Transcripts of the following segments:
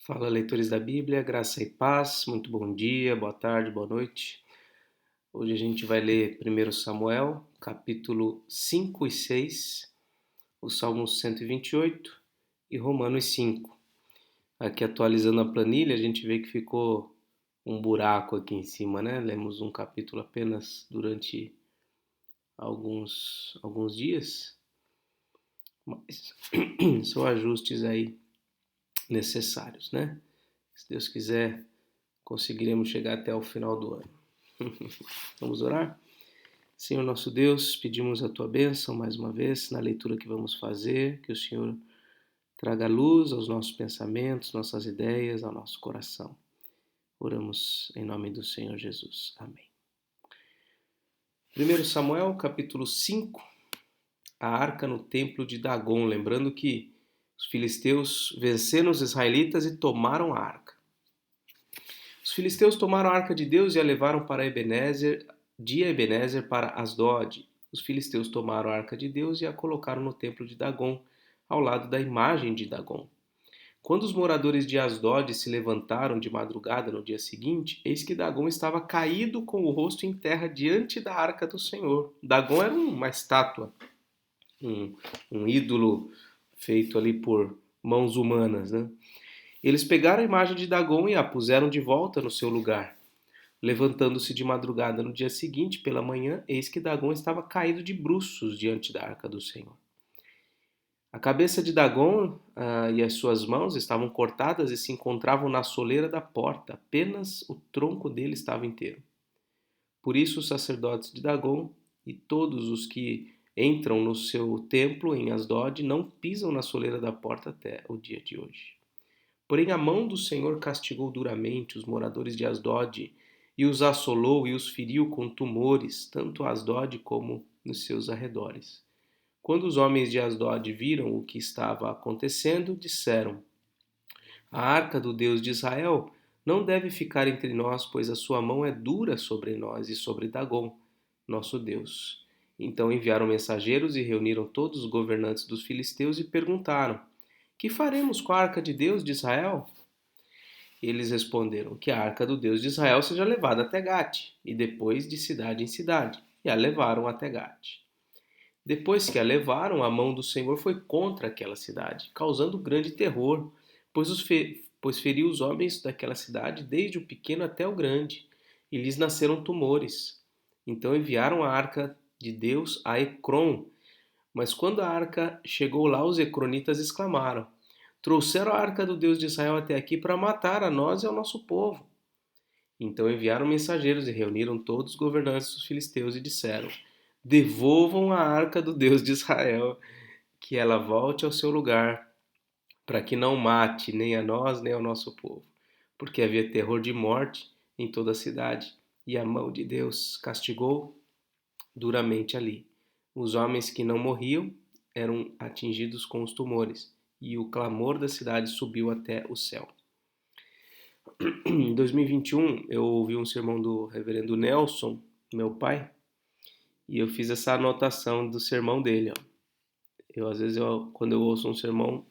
Fala, leitores da Bíblia, graça e paz, muito bom dia, boa tarde, boa noite. Hoje a gente vai ler 1 Samuel, capítulo 5 e 6, o Salmo 128 e Romanos 5. Aqui atualizando a planilha, a gente vê que ficou um buraco aqui em cima, né? Lemos um capítulo apenas durante alguns dias, mas são ajustes aí necessários, né? Se Deus quiser, conseguiremos chegar até o final do ano. Vamos orar? Senhor nosso Deus, pedimos a tua bênção mais uma vez na leitura que vamos fazer, que o Senhor traga luz aos nossos pensamentos, nossas ideias, ao nosso coração. Oramos em nome do Senhor Jesus. Amém. 1 Samuel, capítulo 5, a arca no templo de Dagon. Lembrando que os filisteus venceram os israelitas e tomaram a arca. Os filisteus tomaram a arca de Deus e a levaram para Ebenezer, de Ebenezer para Asdod. Os filisteus tomaram a arca de Deus e a colocaram no templo de Dagon, ao lado da imagem de Dagon. Quando os moradores de Asdod se levantaram de madrugada no dia seguinte, eis que Dagon estava caído com o rosto em terra diante da arca do Senhor. Dagon era uma estátua, um ídolo feito ali por mãos humanas, né? Eles pegaram a imagem de Dagon e a puseram de volta no seu lugar. Levantando-se de madrugada no dia seguinte, pela manhã, eis que Dagon estava caído de bruços diante da arca do Senhor. A cabeça de Dagon e as suas mãos estavam cortadas e se encontravam na soleira da porta, apenas o tronco dele estava inteiro. Por isso os sacerdotes de Dagon e todos os que entram no seu templo em Asdod não pisam na soleira da porta até o dia de hoje. Porém a mão do Senhor castigou duramente os moradores de Asdod e os assolou e os feriu com tumores, tanto a Asdod como nos seus arredores. Quando os homens de Asdod viram o que estava acontecendo, disseram: A arca do Deus de Israel não deve ficar entre nós, pois a sua mão é dura sobre nós e sobre Dagon, nosso Deus. Então enviaram mensageiros e reuniram todos os governantes dos filisteus e perguntaram: Que faremos com a arca de Deus de Israel? Eles responderam: Que a arca do Deus de Israel seja levada até Gate, e depois de cidade em cidade. E a levaram até Gate. Depois que a levaram, a mão do Senhor foi contra aquela cidade, causando grande terror, pois feriu os homens daquela cidade, desde o pequeno até o grande, e lhes nasceram tumores. Então enviaram a arca de Deus a Ecrom. Mas quando a arca chegou lá, os ecronitas exclamaram: Trouxeram a arca do Deus de Israel até aqui para matar a nós e ao nosso povo. Então enviaram mensageiros e reuniram todos os governantes dos filisteus e disseram: Devolvam a arca do Deus de Israel, que ela volte ao seu lugar, para que não mate nem a nós nem ao nosso povo. Porque havia terror de morte em toda a cidade, e a mão de Deus castigou duramente ali. Os homens que não morriam eram atingidos com os tumores, e o clamor da cidade subiu até o céu. Em 2021, eu ouvi um sermão do reverendo Nelson, meu pai, e eu fiz essa anotação do sermão dele. Ó. Às vezes, quando eu ouço um sermão,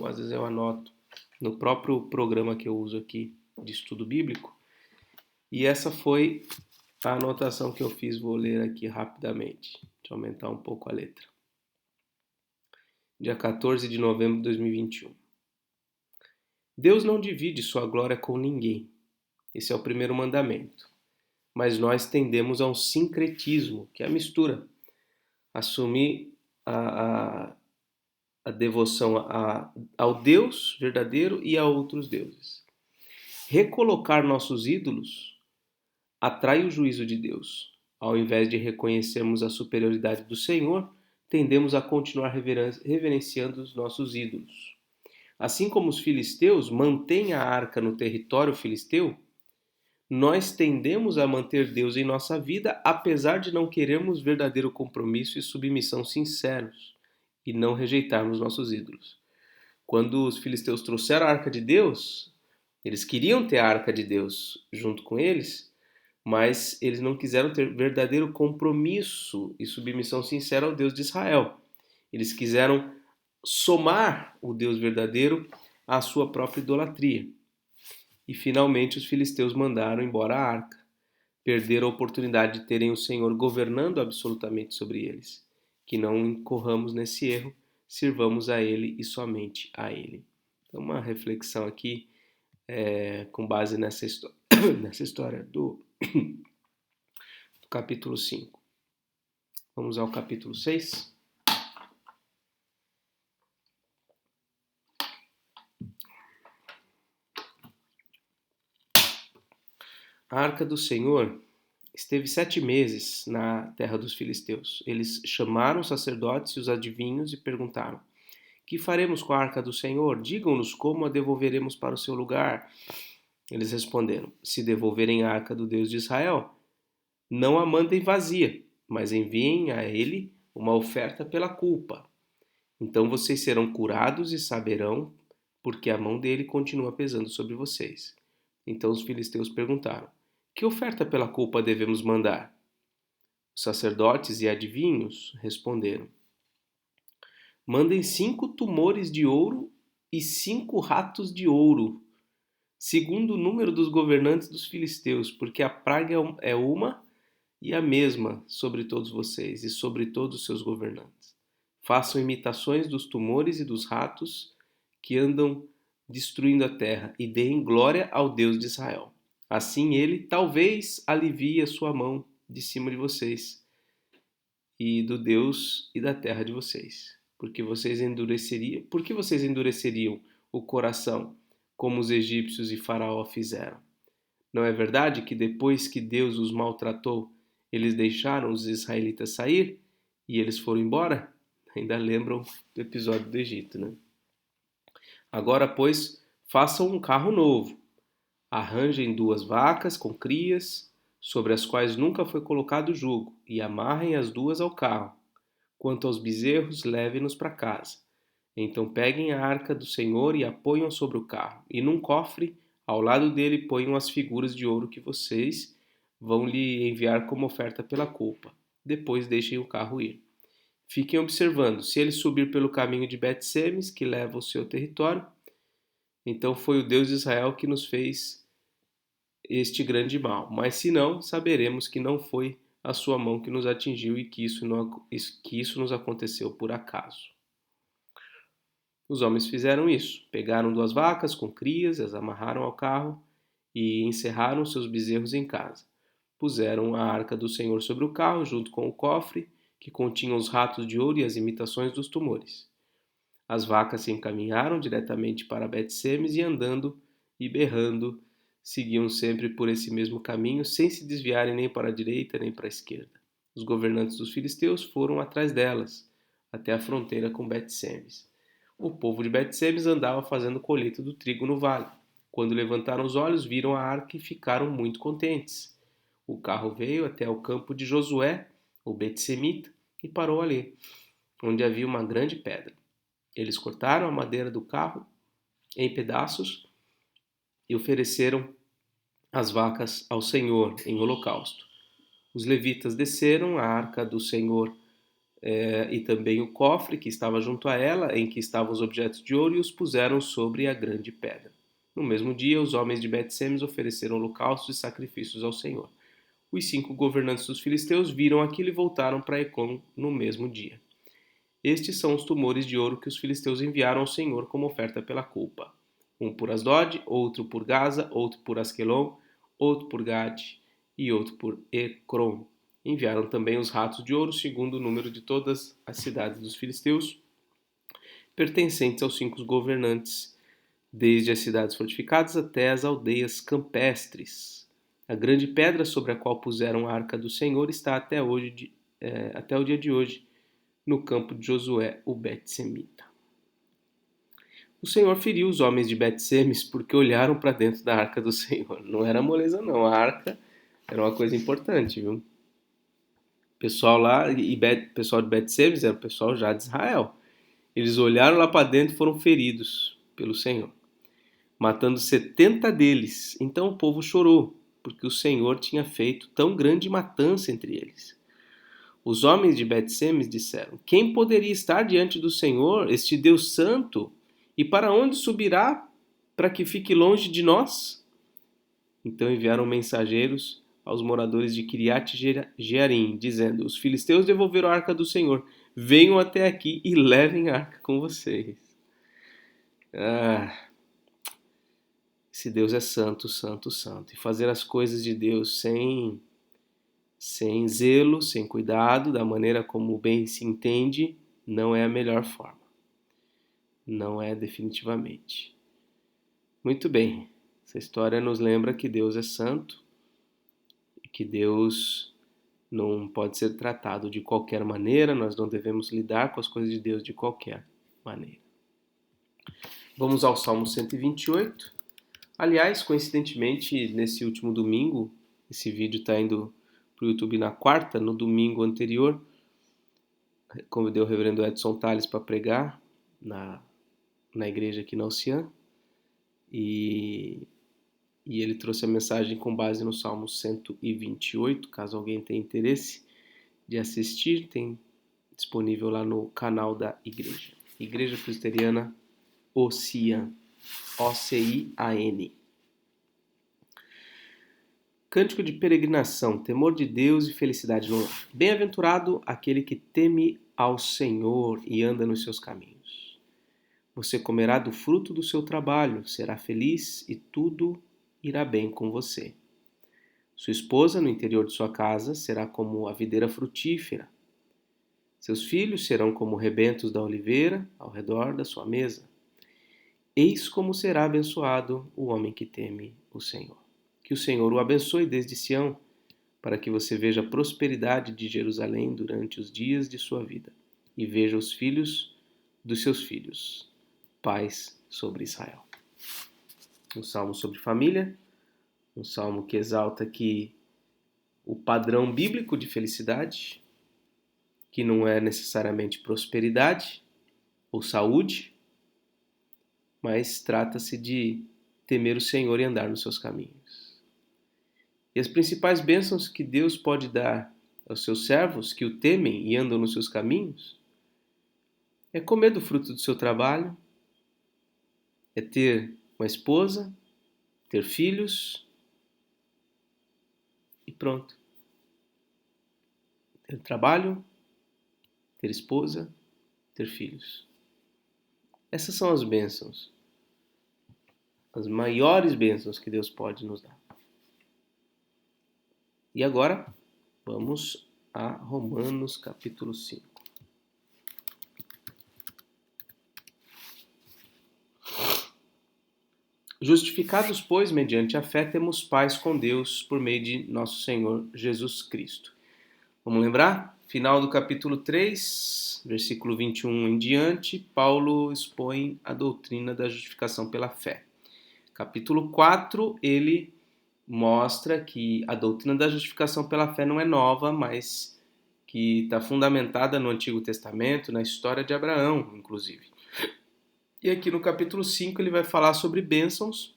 às vezes eu anoto no próprio programa que eu uso aqui de estudo bíblico. E essa foi a anotação que eu fiz, vou ler aqui rapidamente. Deixa eu aumentar um pouco a letra. Dia 14 de novembro de 2021. Deus não divide sua glória com ninguém. Esse é o primeiro mandamento. Mas nós tendemos a um sincretismo, que é a mistura. Assumir a devoção ao Deus verdadeiro e a outros deuses. Recolocar nossos ídolos atrai o juízo de Deus. Ao invés de reconhecermos a superioridade do Senhor, tendemos a continuar reverenciando os nossos ídolos. Assim como os filisteus mantêm a arca no território filisteu, nós tendemos a manter Deus em nossa vida, apesar de não querermos verdadeiro compromisso e submissão sinceros e não rejeitarmos nossos ídolos. Quando os filisteus trouxeram a arca de Deus, eles queriam ter a arca de Deus junto com eles, mas eles não quiseram ter verdadeiro compromisso e submissão sincera ao Deus de Israel. Eles quiseram somar o Deus verdadeiro à sua própria idolatria. E finalmente os filisteus mandaram embora a arca. Perderam a oportunidade de terem o Senhor governando absolutamente sobre eles. Que não incorramos nesse erro, sirvamos a Ele e somente a Ele. Então, uma reflexão aqui com base nessa história do capítulo 5. Vamos ao capítulo 6. A arca do Senhor esteve 7 meses na terra dos filisteus. Eles chamaram os sacerdotes e os adivinhos e perguntaram: que faremos com a arca do Senhor? Digam-nos como a devolveremos para o seu lugar. Eles responderam: se devolverem a arca do Deus de Israel, não a mandem vazia, mas enviem a ele uma oferta pela culpa. Então vocês serão curados e saberão, porque a mão dele continua pesando sobre vocês. Então os filisteus perguntaram: que oferta pela culpa devemos mandar? Os sacerdotes e adivinhos responderam: mandem 5 tumores de ouro e 5 ratos de ouro, segundo o número dos governantes dos filisteus, porque a praga é uma e a mesma sobre todos vocês e sobre todos os seus governantes. Façam imitações dos tumores e dos ratos que andam destruindo a terra e deem glória ao Deus de Israel. Assim ele talvez alivie a sua mão de cima de vocês e do Deus e da terra de vocês. Por que vocês endureceriam o coração como os egípcios e Faraó fizeram? Não é verdade que depois que Deus os maltratou, eles deixaram os israelitas sair e eles foram embora? Ainda lembram do episódio do Egito, né? Agora, pois, façam um carro novo. Arranjem 2 vacas com crias, sobre as quais nunca foi colocado jugo, e amarrem as 2 ao carro. Quanto aos bezerros, levem-nos para casa. Então peguem a arca do Senhor e a ponham sobre o carro, e num cofre, ao lado dele, ponham as figuras de ouro que vocês vão lhe enviar como oferta pela culpa. Depois deixem o carro ir. Fiquem observando. Se ele subir pelo caminho de Bet-Semes, que leva ao seu território, então foi o Deus de Israel que nos fez este grande mal. Mas se não, saberemos que não foi a sua mão que nos atingiu e que isso nos aconteceu por acaso. Os homens fizeram isso. Pegaram 2 vacas com crias, as amarraram ao carro e encerraram seus bezerros em casa. Puseram a arca do Senhor sobre o carro, junto com o cofre, que continha os ratos de ouro e as imitações dos tumores. As vacas se encaminharam diretamente para Bet-Semes e andando e berrando, seguiam sempre por esse mesmo caminho, sem se desviarem nem para a direita nem para a esquerda. Os governantes dos filisteus foram atrás delas, até a fronteira com Bet-Semes. O povo de Bet-Semes andava fazendo colheita do trigo no vale. Quando levantaram os olhos, viram a arca e ficaram muito contentes. O carro veio até o campo de Josué, o Bet-Semita, e parou ali, onde havia uma grande pedra. Eles cortaram a madeira do carro em pedaços e ofereceram as vacas ao Senhor em holocausto. Os levitas desceram a arca do Senhor e também o cofre que estava junto a ela, em que estavam os objetos de ouro, e os puseram sobre a grande pedra. No mesmo dia, os homens de Bet-Semes ofereceram holocaustos e sacrifícios ao Senhor. Os 5 governantes dos filisteus viram aquilo e voltaram para Ecrom no mesmo dia. Estes são os tumores de ouro que os filisteus enviaram ao Senhor como oferta pela culpa. Um por Asdod, outro por Gaza, outro por Asquelon, outro por Gade e outro por Ecrom. Enviaram também os ratos de ouro, segundo o número de todas as cidades dos filisteus, pertencentes aos 5 governantes, desde as cidades fortificadas até as aldeias campestres. A grande pedra sobre a qual puseram a arca do Senhor está até o dia de hoje, no campo de Josué, o Bet-Semita. O Senhor feriu os homens de Bet-Semes porque olharam para dentro da arca do Senhor. Não era moleza não, a arca era uma coisa importante, viu? O pessoal lá, pessoal de Bet-Semes era o pessoal já de Israel. Eles olharam lá para dentro e foram feridos pelo Senhor, matando 70 deles. Então o povo chorou, porque o Senhor tinha feito tão grande matança entre eles. Os homens de Bet-Semes disseram: quem poderia estar diante do Senhor, este Deus santo, e para onde subirá para que fique longe de nós? Então enviaram mensageiros aos moradores de Kiriat Jearim, dizendo: os filisteus devolveram a arca do Senhor. Venham até aqui e levem a arca com vocês. Esse Deus é santo, santo, santo. E fazer as coisas de Deus sem zelo, sem cuidado, da maneira como bem se entende, não é a melhor forma. Não é definitivamente. Muito bem. Essa história nos lembra que Deus é santo e que Deus não pode ser tratado de qualquer maneira, nós não devemos lidar com as coisas de Deus de qualquer maneira. Vamos ao Salmo 128. Aliás, coincidentemente, nesse último domingo, esse vídeo está indo para o YouTube na quarta, no domingo anterior, convidei o reverendo Edson Tales para pregar na igreja aqui na Oceã, e ele trouxe a mensagem com base no Salmo 128, caso alguém tenha interesse de assistir, tem disponível lá no canal da igreja. Igreja Presbiteriana Oceã, O-C-I-A-N. Cântico de peregrinação, temor de Deus e felicidade no lar. Bem-aventurado aquele que teme ao Senhor e anda nos seus caminhos. Você comerá do fruto do seu trabalho, será feliz e tudo irá bem com você. Sua esposa, no interior de sua casa, será como a videira frutífera. Seus filhos serão como rebentos da oliveira ao redor da sua mesa. Eis como será abençoado o homem que teme o Senhor. Que o Senhor o abençoe desde Sião, para que você veja a prosperidade de Jerusalém durante os dias de sua vida e veja os filhos dos seus filhos. Paz sobre Israel. Um salmo sobre família, um salmo que exalta aqui o padrão bíblico de felicidade, que não é necessariamente prosperidade ou saúde, mas trata-se de temer o Senhor e andar nos seus caminhos. E as principais bênçãos que Deus pode dar aos seus servos que o temem e andam nos seus caminhos é comer do fruto do seu trabalho, é ter uma esposa, ter filhos e pronto. Ter trabalho, ter esposa, ter filhos. Essas são as bênçãos, as maiores bênçãos que Deus pode nos dar. E agora, vamos a Romanos capítulo 5. Justificados, pois, mediante a fé, temos paz com Deus por meio de nosso Senhor Jesus Cristo. Vamos lembrar? Final do capítulo 3, versículo 21 em diante, Paulo expõe a doutrina da justificação pela fé. Capítulo 4, ele mostra que a doutrina da justificação pela fé não é nova, mas que está fundamentada no Antigo Testamento, na história de Abraão, inclusive. E aqui no capítulo 5 ele vai falar sobre bênçãos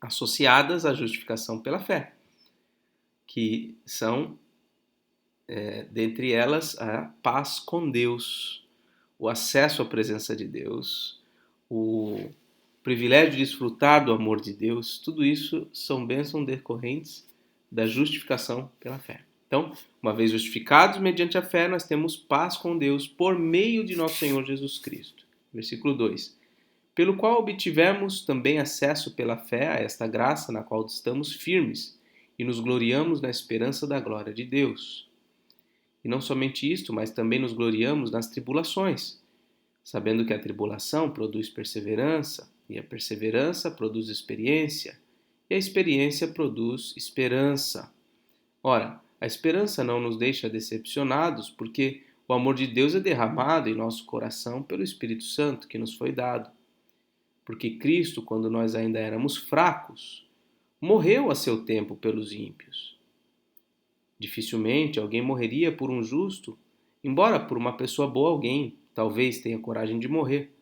associadas à justificação pela fé, que são, dentre elas, a paz com Deus, o acesso à presença de Deus, o privilégio de desfrutar do amor de Deus. Tudo isso são bênçãos decorrentes da justificação pela fé. Então, uma vez justificados mediante a fé, nós temos paz com Deus por meio de nosso Senhor Jesus Cristo. Versículo 2. Pelo qual obtivemos também acesso pela fé a esta graça na qual estamos firmes e nos gloriamos na esperança da glória de Deus. E não somente isto, mas também nos gloriamos nas tribulações, sabendo que a tribulação produz perseverança, e a perseverança produz experiência, e a experiência produz esperança. Ora, a esperança não nos deixa decepcionados, porque o amor de Deus é derramado em nosso coração pelo Espírito Santo que nos foi dado. Porque Cristo, quando nós ainda éramos fracos, morreu a seu tempo pelos ímpios. Dificilmente alguém morreria por um justo, embora por uma pessoa boa alguém talvez tenha coragem de morrer.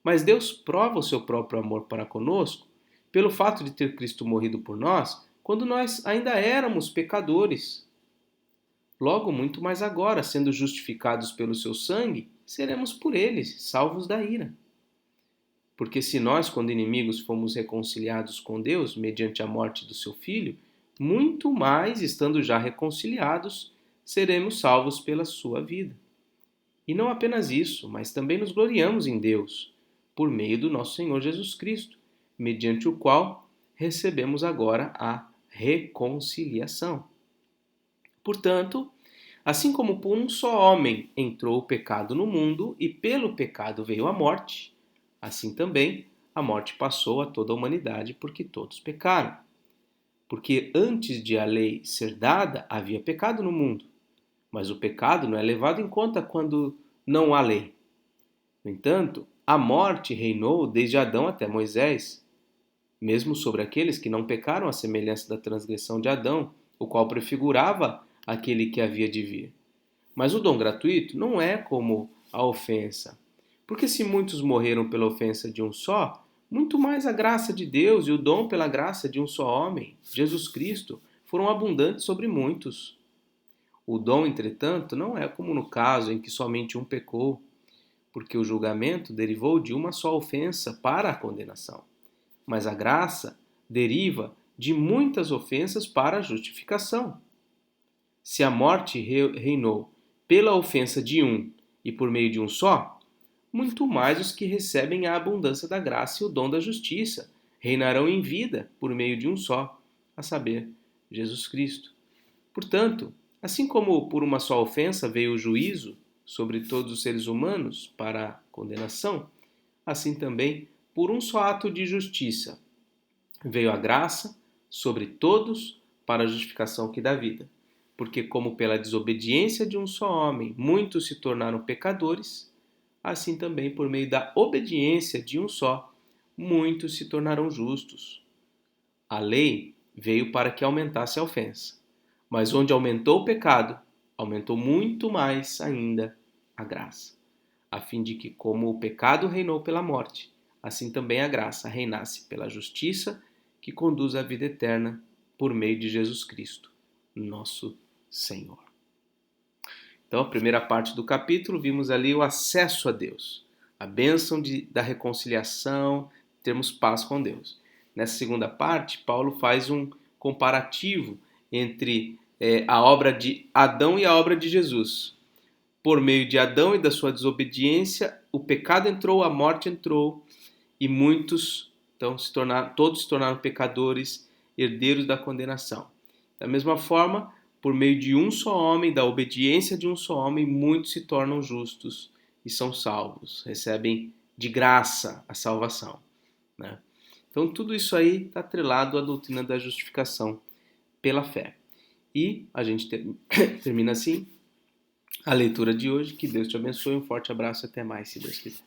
Mas Deus prova o seu próprio amor para conosco pelo fato de ter Cristo morrido por nós quando nós ainda éramos pecadores. Logo, muito mais agora, sendo justificados pelo seu sangue, seremos por ele salvos da ira. Porque se nós, quando inimigos, fomos reconciliados com Deus mediante a morte do seu Filho, muito mais, estando já reconciliados, seremos salvos pela sua vida. E não apenas isso, mas também nos gloriamos em Deus, por meio do nosso Senhor Jesus Cristo, mediante o qual recebemos agora a reconciliação. Portanto, assim como por um só homem entrou o pecado no mundo e pelo pecado veio a morte, assim também a morte passou a toda a humanidade porque todos pecaram. Porque antes de a lei ser dada, havia pecado no mundo, mas o pecado não é levado em conta quando não há lei. No entanto, a morte reinou desde Adão até Moisés, mesmo sobre aqueles que não pecaram à semelhança da transgressão de Adão, o qual prefigurava aquele que havia de vir. Mas o dom gratuito não é como a ofensa. Porque se muitos morreram pela ofensa de um só, muito mais a graça de Deus e o dom pela graça de um só homem, Jesus Cristo, foram abundantes sobre muitos. O dom, entretanto, não é como no caso em que somente um pecou, porque o julgamento derivou de uma só ofensa para a condenação. Mas a graça deriva de muitas ofensas para a justificação. Se a morte reinou pela ofensa de um e por meio de um só, muito mais os que recebem a abundância da graça e o dom da justiça reinarão em vida por meio de um só, a saber, Jesus Cristo. Portanto, assim como por uma só ofensa veio o juízo sobre todos os seres humanos para a condenação, assim também, por um só ato de justiça, veio a graça sobre todos para a justificação que dá vida. Porque como pela desobediência de um só homem muitos se tornaram pecadores, assim também por meio da obediência de um só, muitos se tornarão justos. A lei veio para que aumentasse a ofensa, mas onde aumentou o pecado, aumentou muito mais ainda a graça, a fim de que, como o pecado reinou pela morte, assim também a graça reinasse pela justiça que conduz à vida eterna por meio de Jesus Cristo, nosso Senhor. Então, a primeira parte do capítulo, vimos ali o acesso a Deus, a bênção da reconciliação, termos paz com Deus. Nessa segunda parte, Paulo faz um comparativo entre a obra de Adão e a obra de Jesus. Por meio de Adão e da sua desobediência, o pecado entrou, a morte entrou, e muitos, então, todos se tornaram pecadores, herdeiros da condenação. Da mesma forma, por meio de um só homem, da obediência de um só homem, muitos se tornam justos e são salvos, recebem de graça a salvação, né? Então tudo isso aí está atrelado à doutrina da justificação pela fé. E a gente termina assim a leitura de hoje. Que Deus te abençoe, um forte abraço e até mais, se Deus quiser.